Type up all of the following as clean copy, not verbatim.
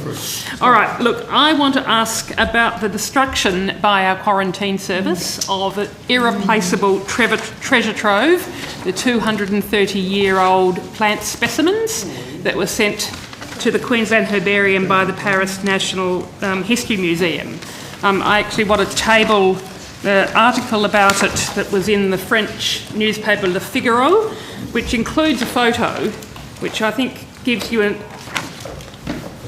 free. All right, look, I want to ask about the destruction by our quarantine service of an irreplaceable treasure trove, the 230-year-old plant specimens that were sent to the Queensland Herbarium by the Paris National History Museum. I actually want to table the article about it that was in the French newspaper Le Figaro, which includes a photo which I think gives you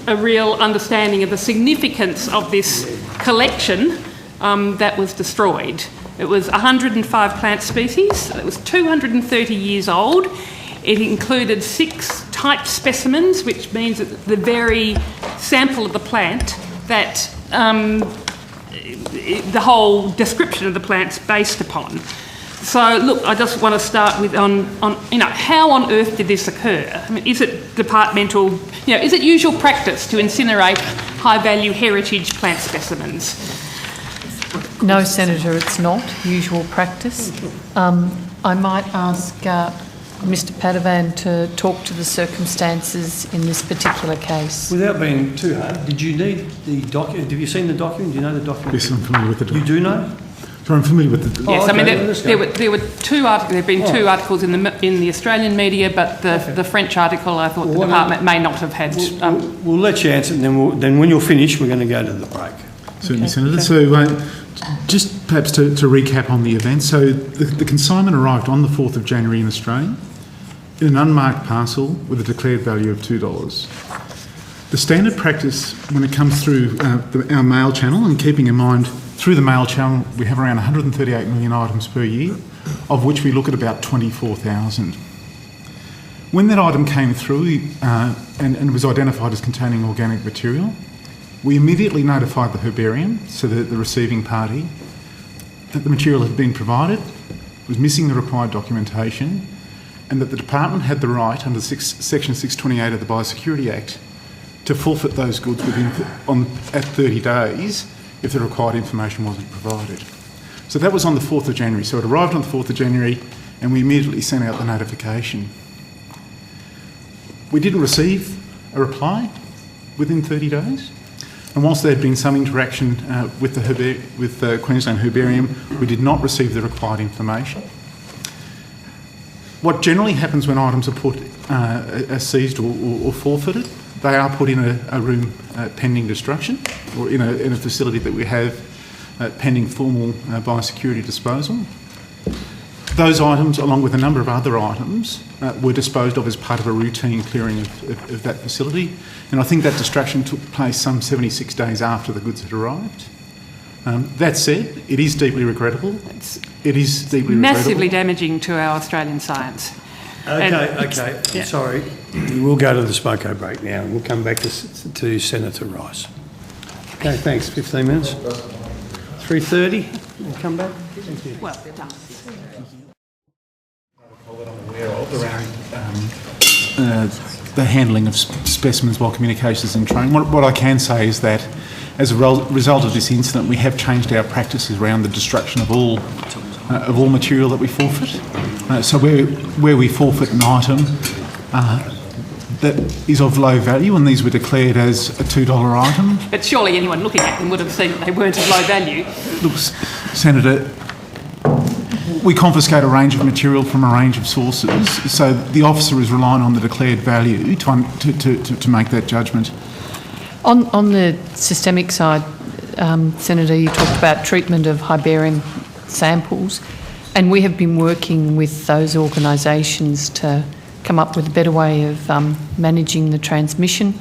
a real understanding of the significance of this collection that was destroyed. It was 105 plant species. It was 230 years old. It included 6 type specimens, which means that the very sample of the plant that the whole description of the plant's based upon. So, look, I just want to start with how on earth did this occur? I mean, is it departmental, is it usual practice to incinerate high-value heritage plant specimens? No, Senator, it's not usual practice. I might ask Mr Padovan to talk to the circumstances in this particular case. Without being too hard, did you need the document? Have you seen the document? Do you know the document? Yes, I'm familiar with the document. You do know? So I'm familiar with the... Yes, okay, there were 2 articles. There have been 2 articles in the Australian media, but the French article, I thought the department may not have had. We'll let you answer, and then when you're finished, we're going to go to the break. Certainly, Senator. So just perhaps to recap on the event. So the consignment arrived on the 4th of January in Australia in an unmarked parcel with a declared value of $2. The standard practice when it comes through our mail channel, and keeping in mind through the mail channel we have around 138 million items per year, of which we look at about 24,000. When that item came through and was identified as containing organic material, we immediately notified the herbarium, so the receiving party, that the material had been provided, was missing the required documentation, and that the department had the right under Section 628 of the Biosecurity Act to forfeit those goods at 30 days if the required information wasn't provided. So that was on the 4th of January. So it arrived on the 4th of January and we immediately sent out the notification. We didn't receive a reply within 30 days. And whilst there had been some interaction with the Queensland Herbarium, we did not receive the required information. What generally happens when items are seized or forfeited, they are put in a room pending destruction, or in a facility that we have pending formal biosecurity disposal. Those items, along with a number of other items, were disposed of as part of a routine clearing of that facility. And I think that destruction took place some 76 days after the goods had arrived. That said, it is deeply regrettable. Massively damaging to our Australian science. Okay. Yeah. Sorry. We'll go to the smoko break now and we'll come back to Senator Rice. Okay, thanks. 15 minutes. 3:30. We'll come back. Thank you. Well done. Around the handling of specimens while communications and training. What I can say is that as a result of this incident, we have changed our practices around the destruction of all material that we forfeit. So where we forfeit an item that is of low value, and these were declared as a $2 item. But surely anyone looking at them would have seen that they weren't of low value. Look, Senator, we confiscate a range of material from a range of sources, so the officer is relying on the declared value to make that judgment. On the systemic side, Senator, you talked about treatment of herbarium samples, and we have been working with those organisations to come up with a better way of managing the transmission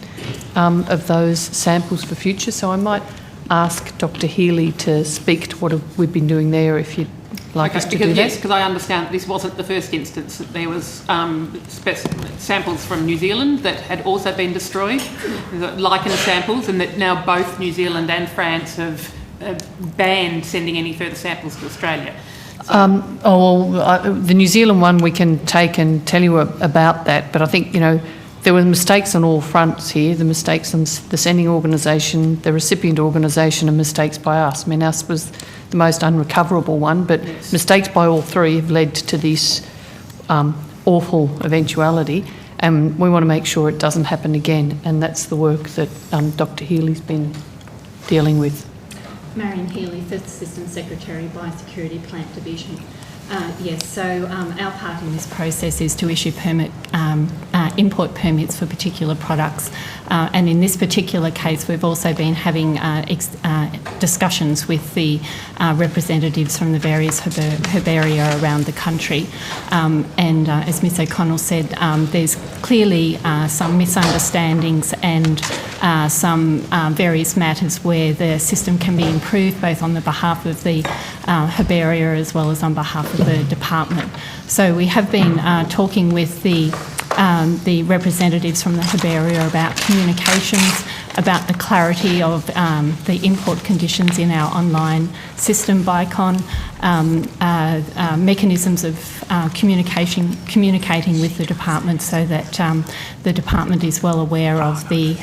of those samples for future. So I might ask Dr Healy to speak to what we've been doing there, if you'd like us to do that. Yes, because I understand this wasn't the first instance. There was samples from New Zealand that had also been destroyed, lichen samples, and that now both New Zealand and France have banned sending any further samples to Australia. The New Zealand one we can take and tell you about that, but I think, there were mistakes on all fronts here, the mistakes on the sending organisation, the recipient organisation, and mistakes by us. I mean, us was the most unrecoverable one, but mistakes by all three have led to this awful eventuality. and we want to make sure it doesn't happen again, and that's the work that Dr. Healy's been dealing with. Marion Healy, First Assistant Secretary, Biosecurity Plant Division. Yes, so our part in this process is to issue import permits for particular products. And in this particular case, we've also been having discussions with the representatives from the various herbaria around the country. And as Ms O'Connell said, there's clearly some misunderstandings and some various matters where the system can be improved, both on the behalf of the herbaria as well as on behalf of the department. So we have been talking with the representatives from the herbaria about communications, about the clarity of the import conditions in our online system, BICON, mechanisms of communicating with the department so that the department is well aware of the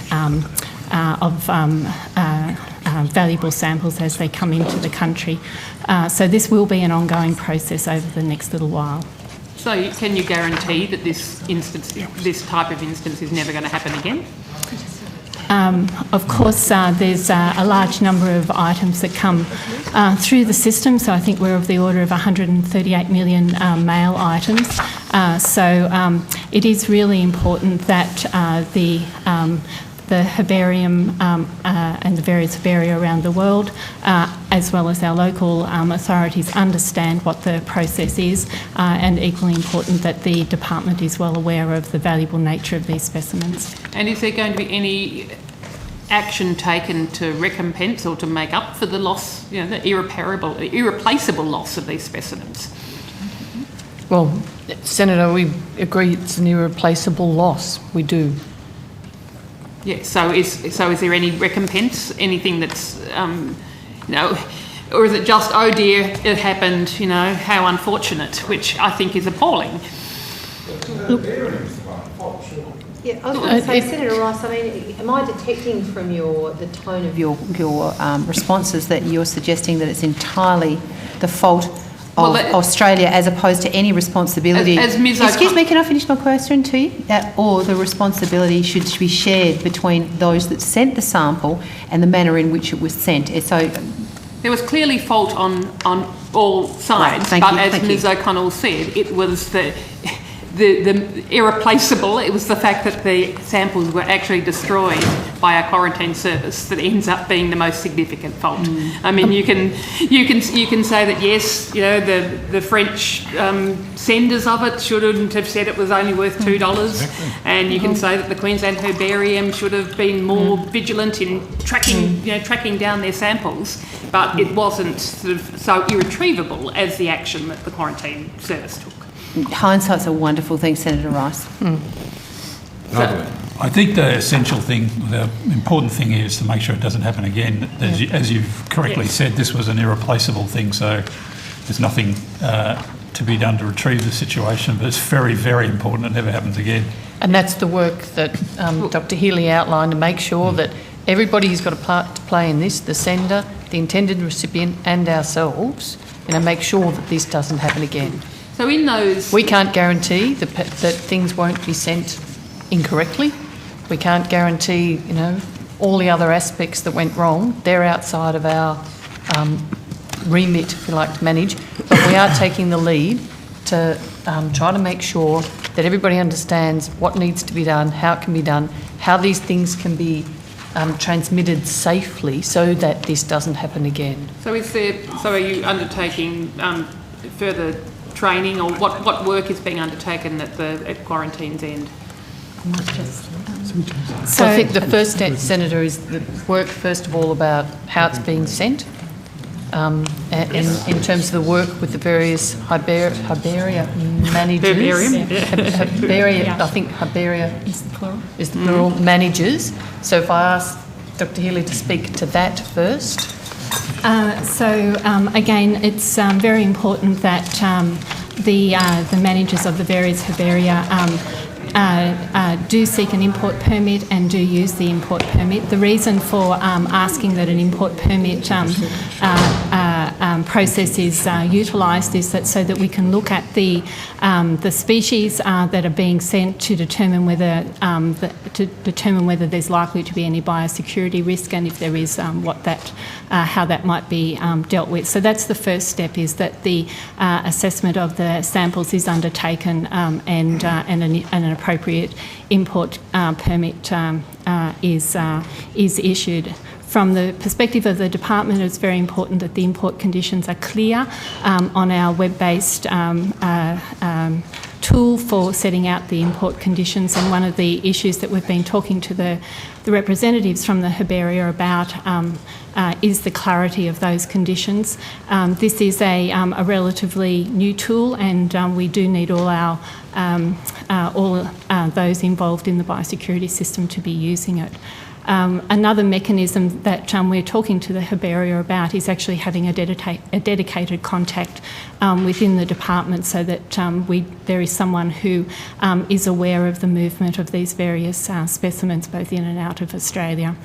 valuable samples as they come into the country. So this will be an ongoing process over the next little while. So can you guarantee that this type of instance is never going to happen again? Of course, there's a large number of items that come through the system, so I think we're of the order of 138 million mail items. So it is really important that the herbarium and the various herbaria around the world, as well as our local authorities, understand what the process is, and equally important that the department is well aware of the valuable nature of these specimens. And is there going to be any action taken to recompense or to make up for the loss, the irreplaceable loss of these specimens? Well, Senator, we agree it's an irreplaceable loss. We do. Yeah, so is there any recompense, anything that's, or is it just, oh dear, it happened, how unfortunate, which I think is appalling. Yeah, I was going to say, Senator Rice, am I detecting from the tone of your responses that you're suggesting that it's entirely the fault of Australia as opposed to any responsibility? Excuse me, can I finish my question to you? Or the responsibility should be shared between those that sent the sample and the manner in which it was sent. So there was clearly fault on all sides, right, but as Ms O'Connell said, it was the irreplaceable, it was the fact that the samples were actually destroyed by our quarantine service that ends up being the most significant fault. I mean, you can say that yes, the French senders of it shouldn't have said it was only worth $2, and you can say that the Queensland Herbarium should have been more vigilant in tracking down their samples, but it wasn't sort of so irretrievable as the action that the quarantine service took. Hindsight's a wonderful thing, Senator Rice. I think the essential thing, the important thing is to make sure it doesn't happen again. As you've correctly said, this was an irreplaceable thing, so there's nothing to be done to retrieve the situation, but it's very, very important it never happens again. And that's the work that Dr. Healy outlined to make sure that everybody who's got a part to play in this, the sender, the intended recipient and ourselves, make sure that this doesn't happen again. So in those... We can't guarantee that things won't be sent incorrectly. We can't guarantee, all the other aspects that went wrong. They're outside of our remit, if you like, to manage. But we are taking the lead to try to make sure that everybody understands what needs to be done, how it can be done, how these things can be transmitted safely so that this doesn't happen again. So are you undertaking further training, or what work is being undertaken at quarantine's end? So I think the first step, Senator, is the work, first of all, about how it's being sent, in terms of the work with the various herbaria managers. Herbaria, I think herbaria is the plural, managers. So if I ask Dr. Healy to speak to that first. Again, it's very important that the managers of the various herbaria do seek an import permit and do use the import permit. The reason for asking that an import permit process is utilised is that so that we can look at the species that are being sent to determine whether there's likely to be any biosecurity risk, and if there is, how that might be dealt with. So that's the first step, is that the assessment of the samples is undertaken and an appropriate import permit is issued. From the perspective of the department, it's very important that the import conditions are clear on our web-based tool for setting out the import conditions. And one of the issues that we've been talking to the representatives from the herbaria about is the clarity of those conditions. This is a relatively new tool, and we do need all those involved in the biosecurity system to be using it. Another mechanism that we're talking to the herbaria about is actually having a dedicated contact within the department, so that there is someone who is aware of the movement of these various specimens both in and out of Australia.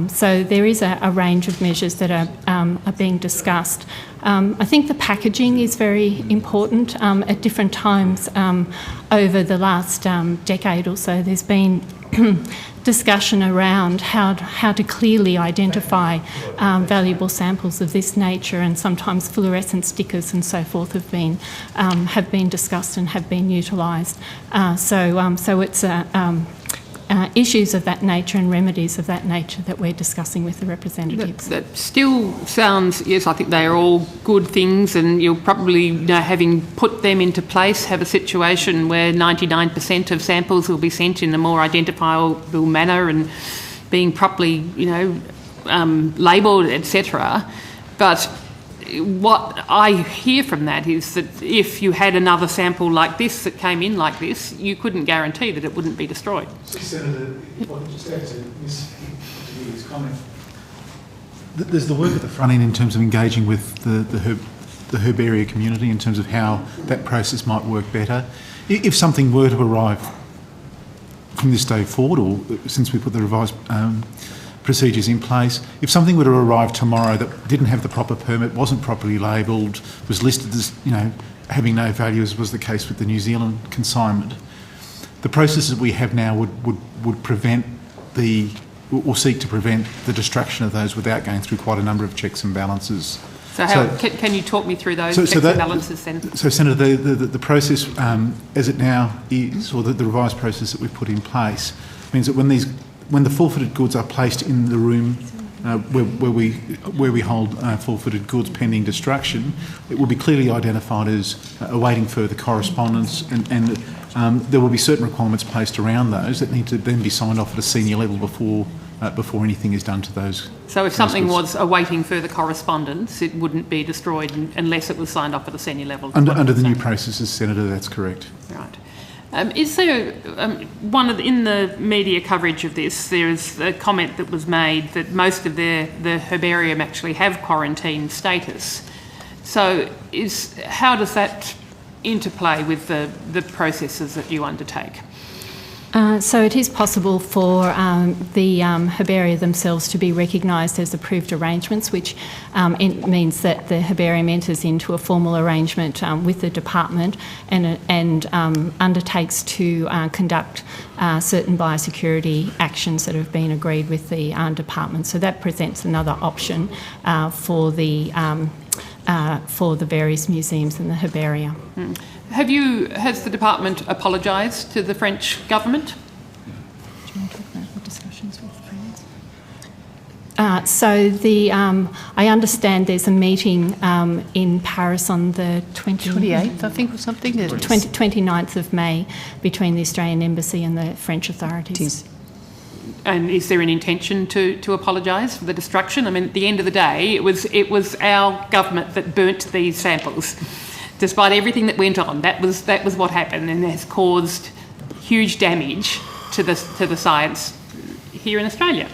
So there is a range of measures that are being discussed. I think the packaging is very important. At different times over the last decade or so, there's been discussion around how to clearly identify valuable samples of this nature, and sometimes fluorescent stickers and so forth have been discussed and have been utilised. So it's issues of that nature and remedies of that nature that we're discussing with the representatives. That still sounds, yes, I think they are all good things, and you'll probably, having put them into place, have a situation where 99% of samples will be sent in a more identifiable manner and being properly, labelled, etc. But what I hear from that is that if you had another sample like this that came in like this, you couldn't guarantee that it wouldn't be destroyed. Senator, if I could just add to Ms. comment, there's the work at the front end in terms of engaging with the herbaria community in terms of how that process might work better. If something were to arrive from this day forward, or since we put the revised procedures in place, if something were to arrive tomorrow that didn't have the proper permit, wasn't properly labelled, was listed as having no value, as was the case with the New Zealand consignment, the processes we have now would prevent or seek to prevent the destruction of those without going through quite a number of checks and balances. So can you talk me through those checks and balances then? So Senator, the process as it now is, or the revised process that we've put in place, means that when the forfeited goods are placed in the room where we hold forfeited goods pending destruction, it will be clearly identified as awaiting further correspondence, and there will be certain requirements placed around those that need to then be signed off at a senior level before anything is done to those. So if something was awaiting further correspondence, it wouldn't be destroyed unless it was signed off at a senior level? Under the new processes, Senator, that's correct. Right. Is there in the media coverage of this, there is a comment that was made that most of the herbarium actually have quarantine status. So how does that interplay with the processes that you undertake? So it is possible for the herbaria themselves to be recognised as approved arrangements, which means that the herbarium enters into a formal arrangement with the department and undertakes to conduct certain biosecurity actions that have been agreed with the department. So that presents another option for the various museums and the herbaria. Mm. Has the department apologised to the French government? Do you want to talk about the discussions with France? I understand there's a meeting in Paris on the 28th, I think, or something. 29th of May between the Australian Embassy and the French authorities. And is there an intention to apologise for the destruction? I mean, at the end of the day, it was our government that burnt these samples. Despite everything that went on, that was what happened, and has caused huge damage to the science here in Australia.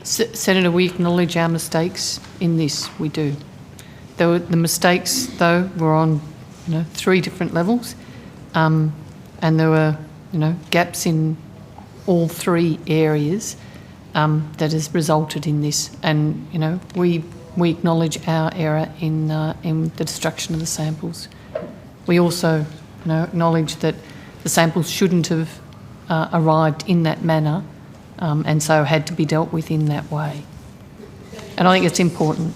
Senator, we acknowledge our mistakes in this. We do. The mistakes, though, were on 3 different levels, and there were gaps in all 3 areas that has resulted in this. And we we acknowledge our error in the destruction of the samples. We also, acknowledge that the samples shouldn't have arrived in that manner, and so had to be dealt with in that way. And I think it's important.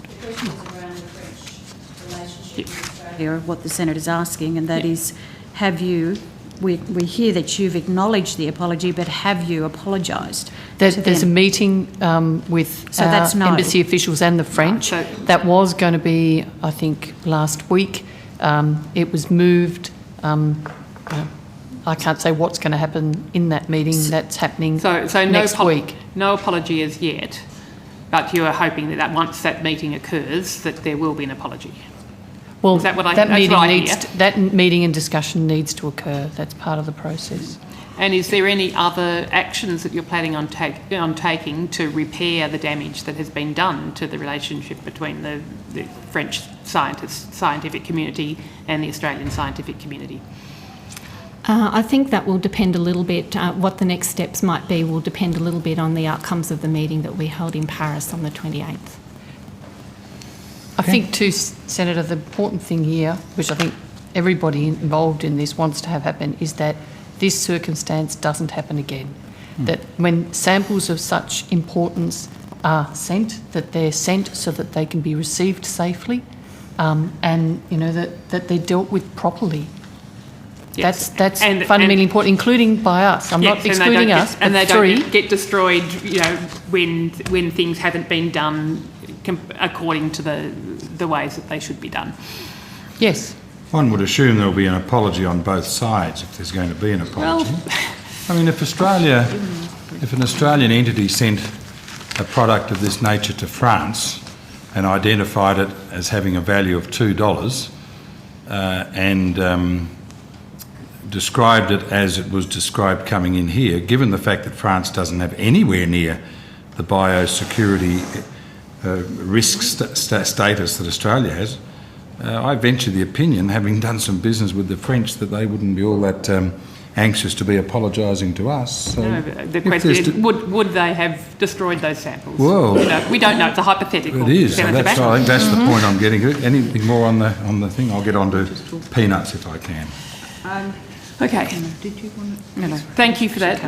Here, what the Senator's asking, and that is, have you, we hear that you've acknowledged the apology, but have you apologised? There's a meeting with So that's no. embassy officials and the French. That was going to be, I think, last week. It was moved. I can't say what's going to happen in that meeting. That's happening next week. No apology as yet, but you are hoping that once that meeting occurs, that there will be an apology. Well, is that what that meeting and discussion needs to occur. That's part of the process. And is there any other actions that you're planning on taking to repair the damage that has been done to the relationship between the French scientific community and the Australian scientific community? I think that will depend a little bit, what the next steps might be will depend a little bit on the outcomes of the meeting that we held in Paris on the 28th. I think too, Senator, the important thing here, which I think everybody involved in this wants to have happen, is that this circumstance doesn't happen again. That when samples of such importance are sent, that they're sent so that they can be received safely, and that they're dealt with properly. Yes. That's fundamentally important, including by us. I'm not excluding us, but and they don't get destroyed, when things haven't been done according to the ways that they should be done. Yes. One would assume there will be an apology on both sides if there's going to be an apology. I mean, if an Australian entity sent a product of this nature to France and identified it as having a value of $2 and described it as it was described coming in here, given the fact that France doesn't have anywhere near the biosecurity risk status that Australia has, I venture the opinion, having done some business with the French, that they wouldn't be all that anxious to be apologising to us. So no, the question is, would they have destroyed those samples? Well, we don't know. It's a hypothetical. It is. I think that's the point I'm getting at. Anything more on the thing? I'll get on to peanuts if I can. Okay. No. Thank you for that.